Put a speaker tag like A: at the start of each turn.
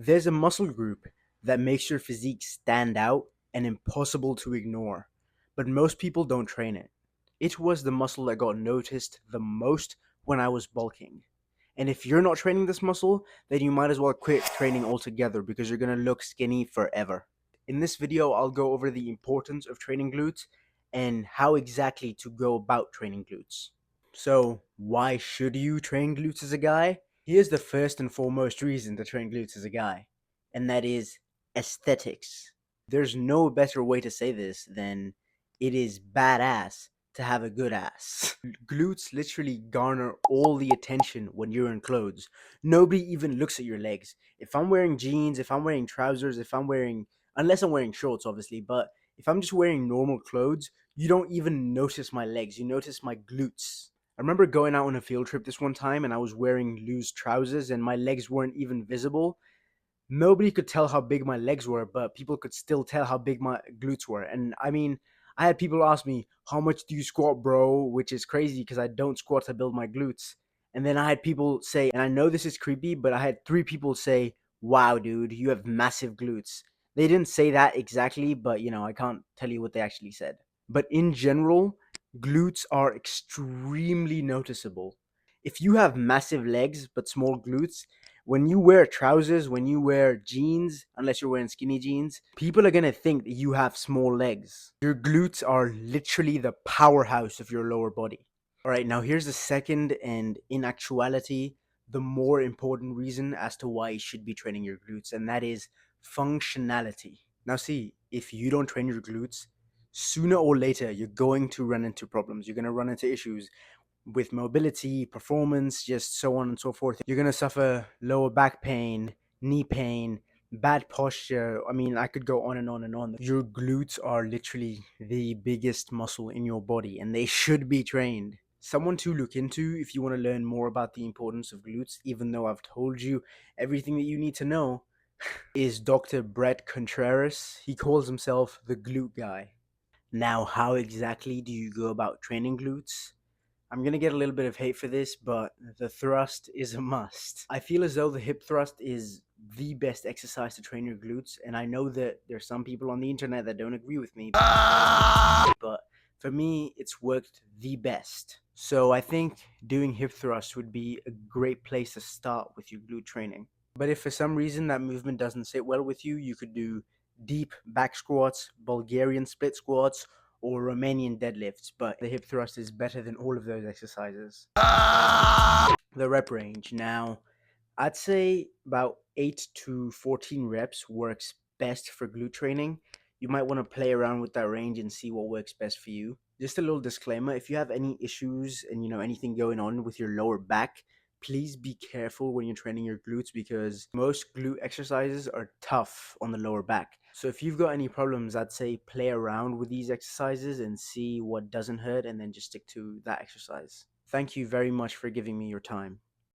A: There's a muscle group that makes your physique stand out and impossible to ignore, but most people don't train it. It was the muscle that got noticed the most when I was bulking. And if you're not training this muscle, then you might as well quit training altogether because you're going to look skinny forever. In this video, I'll go over the importance of training glutes and how exactly to go about training glutes. So, why should you train glutes as a guy? Here's the first and foremost reason to train glutes as a guy, and that is aesthetics. There's no better way to say this than it is badass to have a good ass. Glutes literally garner all the attention when you're in clothes. Nobody even looks at your legs. If I'm wearing jeans, if I'm wearing trousers, unless I'm wearing shorts, obviously, but if I'm just wearing normal clothes, you don't even notice my legs. You notice my glutes. I remember going out on a field trip this one time and I was wearing loose trousers and my legs weren't even visible. Nobody could tell how big my legs were, but people could still tell how big my glutes were. And I mean, I had people ask me, "How much do you squat, bro?" Which is crazy because I don't squat to build my glutes. And then I had people say, and I know this is creepy, but I had 3 people say, "Wow, dude, you have massive glutes." They didn't say that exactly, but I can't tell you what they actually said. But in general, glutes are extremely noticeable. If you have massive legs but small glutes, when you wear trousers, when you wear jeans, unless you're wearing skinny jeans, people are gonna think that you have small legs. Your glutes are literally the powerhouse of your lower body. All right, now here's the second, and in actuality, the more important reason as to why you should be training your glutes, and that is functionality. Now, see, if you don't train your glutes, sooner or later, you're going to run into problems. You're going to run into issues with mobility, performance, just so on and so forth. You're going to suffer lower back pain, knee pain, bad posture. I mean, I could go on and on and on. Your glutes are literally the biggest muscle in your body and they should be trained. Someone to look into if you want to learn more about the importance of glutes, even though I've told you everything that you need to know, is Dr. Brett Contreras. He calls himself the glute guy. Now, how exactly do you go about training glutes? I'm gonna get a little bit of hate for this, but the thrust is a must. I feel as though the hip thrust is the best exercise to train your glutes, and I know that there's some people on the internet that don't agree with me, but for me, it's worked the best. So I think doing hip thrust would be a great place to start with your glute training. But if for some reason that movement doesn't sit well with you, you could do deep back squats, Bulgarian split squats, or Romanian deadlifts, but the hip thrust is better than all of those exercises. The rep range. Now, I'd say about 8 to 14 reps works best for glute training. You might want to play around with that range and see what works best for you. Just a little disclaimer, if you have any issues and anything going on with your lower back, please be careful when you're training your glutes because most glute exercises are tough on the lower back. So if you've got any problems, I'd say play around with these exercises and see what doesn't hurt and then just stick to that exercise. Thank you very much for giving me your time.